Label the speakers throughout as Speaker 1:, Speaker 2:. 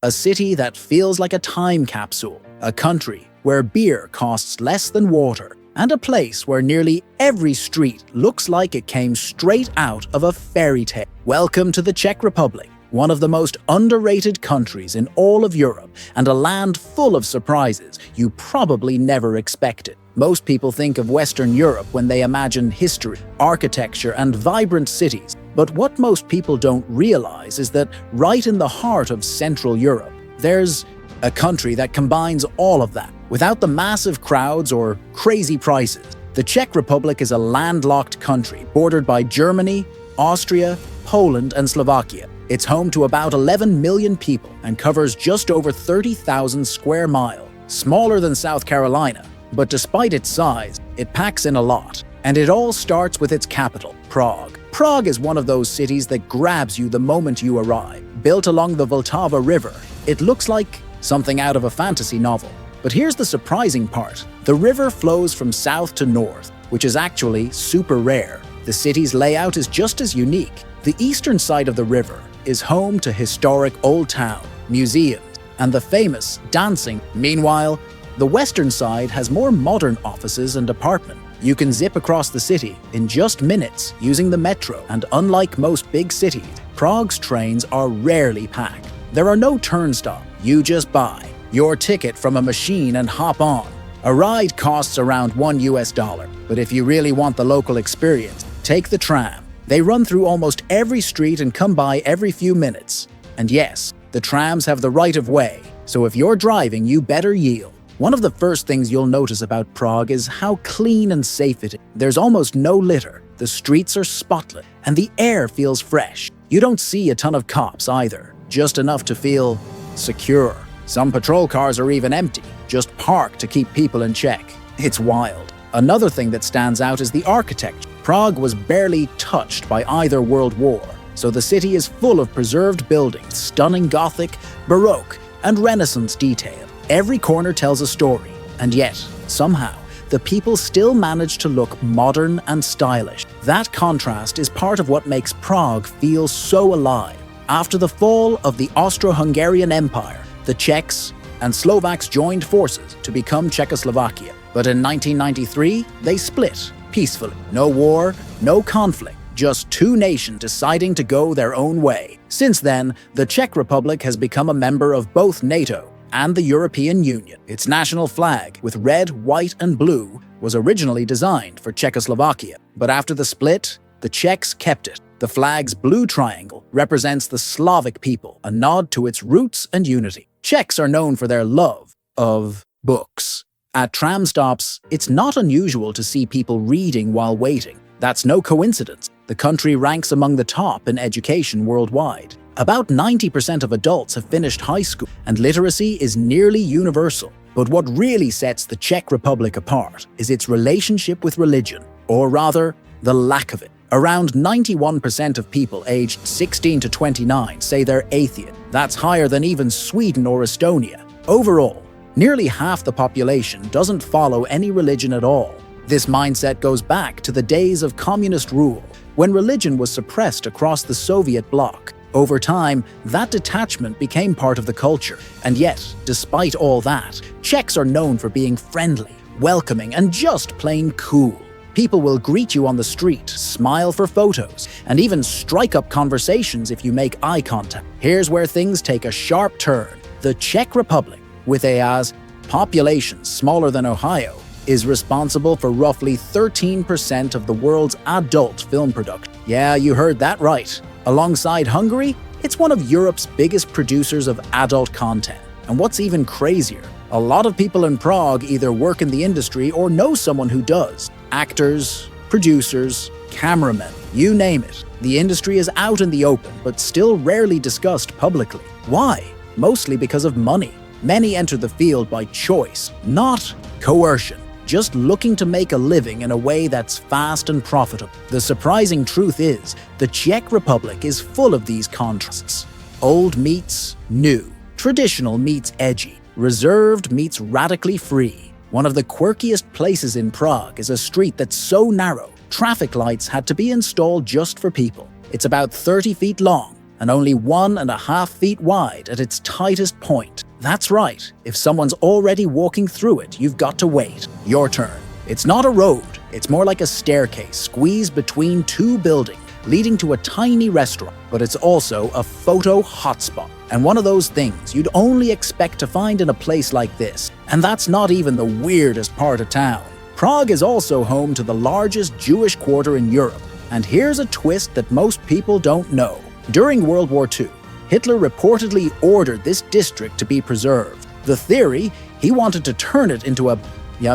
Speaker 1: a city that feels like a time capsule, a country where beer costs less than water, and a place where nearly every street looks like it came straight out of a fairy tale. Welcome to the Czech Republic, one of the most underrated countries in all of Europe, and a land full of surprises you probably never expected. Most people think of Western Europe when they imagine history, architecture, and vibrant cities. But what most people don't realize is that right in the heart of Central Europe, there's a country that combines all of that. Without the massive crowds or crazy prices, the Czech Republic is a landlocked country bordered by Germany, Austria, Poland, and Slovakia. It's home to about 11 million people and covers just over 30,000 square miles, smaller than South Carolina. But despite its size, it packs in a lot. And it all starts with its capital, Prague. Prague is one of those cities that grabs you the moment you arrive. Built along the Vltava River, it looks like something out of a fantasy novel. But here's the surprising part. The river flows from south to north, which is actually super rare. The city's layout is just as unique. The eastern side of the river is home to historic Old Town, museums, and the famous dancing. Meanwhile, the western side has more modern offices and apartments. You can zip across the city in just minutes using the metro, and unlike most big cities, Prague's trains are rarely packed. There are no turnstiles. You just buy your ticket from a machine and hop on. A ride costs around $1, but if you really want the local experience, take the tram. They run through almost every street and come by every few minutes. And yes, the trams have the right of way, so if you're driving, you better yield. One of the first things you'll notice about Prague is how clean and safe it is. There's almost no litter, the streets are spotless, and the air feels fresh. You don't see a ton of cops either, just enough to feel secure. Some patrol cars are even empty, just parked to keep people in check. It's wild. Another thing that stands out is the architecture. Prague was barely touched by either world war, so the city is full of preserved buildings, stunning Gothic, Baroque, and Renaissance detail. Every corner tells a story, and yet, somehow, the people still manage to look modern and stylish. That contrast is part of what makes Prague feel so alive. After the fall of the Austro-Hungarian Empire, the Czechs and Slovaks joined forces to become Czechoslovakia. But in 1993, they split peacefully. No war, no conflict, just two nations deciding to go their own way. Since then, the Czech Republic has become a member of both NATO and the European Union. Its national flag, with red, white, and blue, was originally designed for Czechoslovakia. But after the split, the Czechs kept it. The flag's blue triangle represents the Slavic people, a nod to its roots and unity. Czechs are known for their love of books. At tram stops, it's not unusual to see people reading while waiting. That's no coincidence. The country ranks among the top in education worldwide. About 90% of adults have finished high school, and literacy is nearly universal. But what really sets the Czech Republic apart is its relationship with religion, or rather, the lack of it. Around 91% of people aged 16 to 29 say they're atheist. That's higher than even Sweden or Estonia. Overall, nearly half the population doesn't follow any religion at all. This mindset goes back to the days of communist rule, when religion was suppressed across the Soviet bloc. Over time, that detachment became part of the culture. And yet, despite all that, Czechs are known for being friendly, welcoming, and just plain cool. People will greet you on the street, smile for photos, and even strike up conversations if you make eye contact. Here's where things take a sharp turn. The Czech Republic, with a population smaller than Ohio, is responsible for roughly 13% of the world's adult film production. Yeah, you heard that right. Alongside Hungary, it's one of Europe's biggest producers of adult content. And what's even crazier, a lot of people in Prague either work in the industry or know someone who does. Actors, producers, cameramen, you name it. The industry is out in the open, but still rarely discussed publicly. Why? Mostly because of money. Many enter the field by choice, not coercion. Just looking to make a living in a way that's fast and profitable. The surprising truth is, the Czech Republic is full of these contrasts. Old meets new. Traditional meets edgy. Reserved meets radically free. One of the quirkiest places in Prague is a street that's so narrow, traffic lights had to be installed just for people. It's about 30 feet long, and only 1.5 feet wide at its tightest point. That's right, if someone's already walking through it, you've got to wait. Your turn. It's not a road, it's more like a staircase squeezed between two buildings, leading to a tiny restaurant, but it's also a photo hotspot. And one of those things you'd only expect to find in a place like this. And that's not even the weirdest part of town. Prague is also home to the largest Jewish quarter in Europe. And here's a twist that most people don't know. During World War II, Hitler reportedly ordered this district to be preserved. The theory, he wanted to turn it into a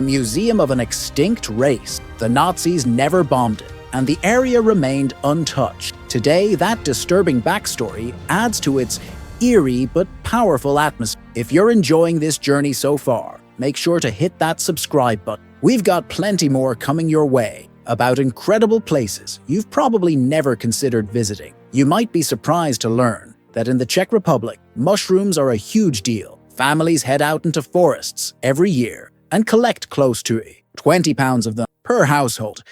Speaker 1: museum of an extinct race. The Nazis never bombed it, and the area remained untouched. Today, that disturbing backstory adds to its eerie but powerful atmosphere. If you're enjoying this journey so far, make sure to hit that subscribe button. We've got plenty more coming your way about incredible places you've probably never considered visiting. You might be surprised to learn that in the Czech Republic, mushrooms are a huge deal. Families head out into forests every year and collect close to 20 pounds of them per household.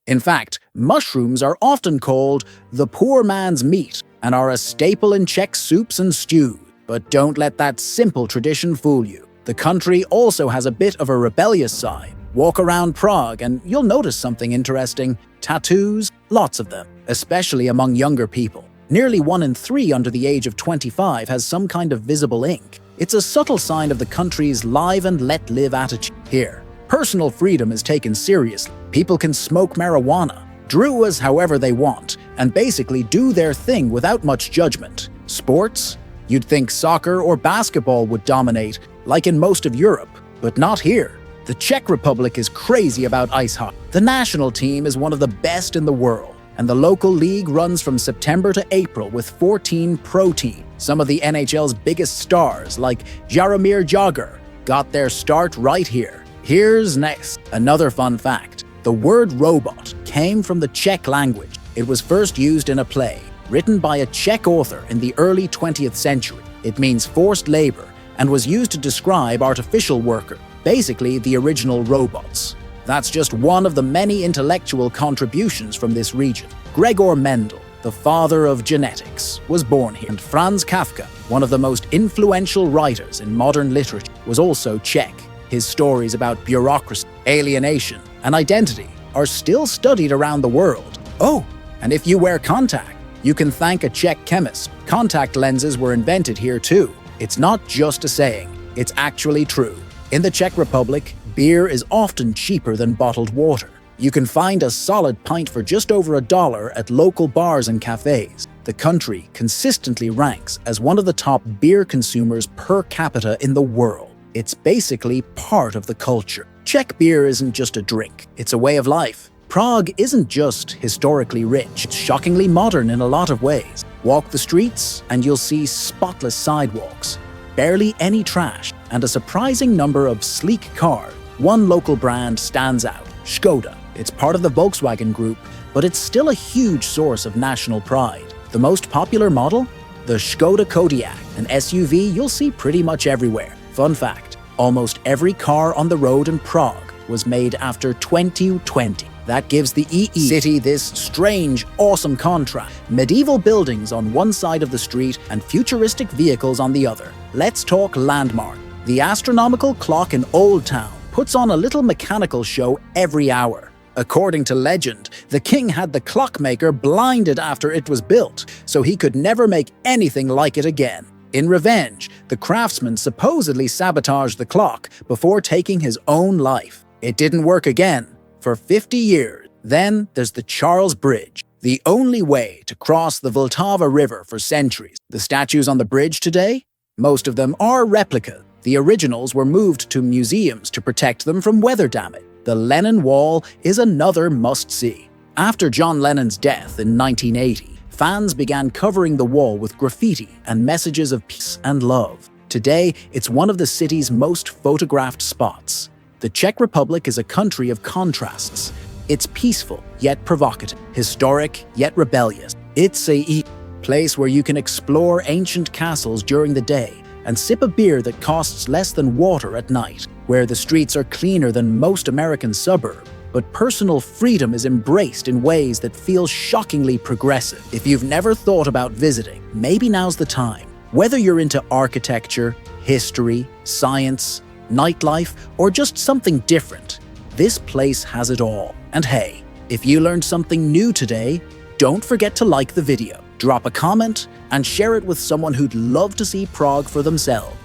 Speaker 1: In fact, mushrooms are often called the poor man's meat and are a staple in Czech soups and stews. But don't let that simple tradition fool you. The country also has a bit of a rebellious side. Walk around Prague and you'll notice something interesting. Tattoos, lots of them, especially among younger people. Nearly 1 in 3 under the age of 25 has some kind of visible ink. It's a subtle sign of the country's live and let live attitude. Here, personal freedom is taken seriously. People can smoke marijuana, brew as however they want, and basically do their thing without much judgment. Sports? You'd think soccer or basketball would dominate, like in most of Europe, but not here. The Czech Republic is crazy about ice hockey. The national team is one of the best in the world, and the local league runs from September to April with 14 pro teams. Some of the NHL's biggest stars, like Jaromír Jágr, got their start right here. Here's next. Another fun fact. The word robot came from the Czech language. It was first used in a play written by a Czech author in the early 20th century. It means forced labor and was used to describe artificial workers, basically the original robots. That's just one of the many intellectual contributions from this region. Gregor Mendel, the father of genetics, was born here. And Franz Kafka, one of the most influential writers in modern literature, was also Czech. His stories about bureaucracy, alienation, and identity are still studied around the world. Oh, and if you wear contact, you can thank a Czech chemist. Contact lenses were invented here too. It's not just a saying, it's actually true. In the Czech Republic, beer is often cheaper than bottled water. You can find a solid pint for just over $1 at local bars and cafes. The country consistently ranks as one of the top beer consumers per capita in the world. It's basically part of the culture. Czech beer isn't just a drink, it's a way of life. Prague isn't just historically rich, it's shockingly modern in a lot of ways. Walk the streets and you'll see spotless sidewalks, barely any trash, and a surprising number of sleek cars. One local brand stands out, Škoda. It's part of the Volkswagen Group, but it's still a huge source of national pride. The most popular model? The Škoda Kodiaq, an SUV you'll see pretty much everywhere. Fun fact, almost every car on the road in Prague was made after 2020. That gives the EE city this strange, awesome contrast. Medieval buildings on one side of the street and futuristic vehicles on the other. Let's talk landmark. The Astronomical Clock in Old Town puts on a little mechanical show every hour. According to legend, the king had the clockmaker blinded after it was built, so he could never make anything like it again. In revenge, the craftsman supposedly sabotaged the clock before taking his own life. It didn't work again for 50 years. Then there's the Charles Bridge, the only way to cross the Vltava River for centuries. The statues on the bridge today? Most of them are replicas. The originals were moved to museums to protect them from weather damage. The Lenin Wall is another must-see. After John Lennon's death in 1980, fans began covering the wall with graffiti and messages of peace and love. Today, it's one of the city's most photographed spots. The Czech Republic is a country of contrasts. It's peaceful, yet provocative, historic, yet rebellious. It's a place where you can explore ancient castles during the day and sip a beer that costs less than water at night, where the streets are cleaner than most American suburbs, but personal freedom is embraced in ways that feel shockingly progressive. If you've never thought about visiting, maybe now's the time. Whether you're into architecture, history, science, nightlife, or just something different, this place has it all. And hey, if you learned something new today, don't forget to like the video, drop a comment, and share it with someone who'd love to see Prague for themselves.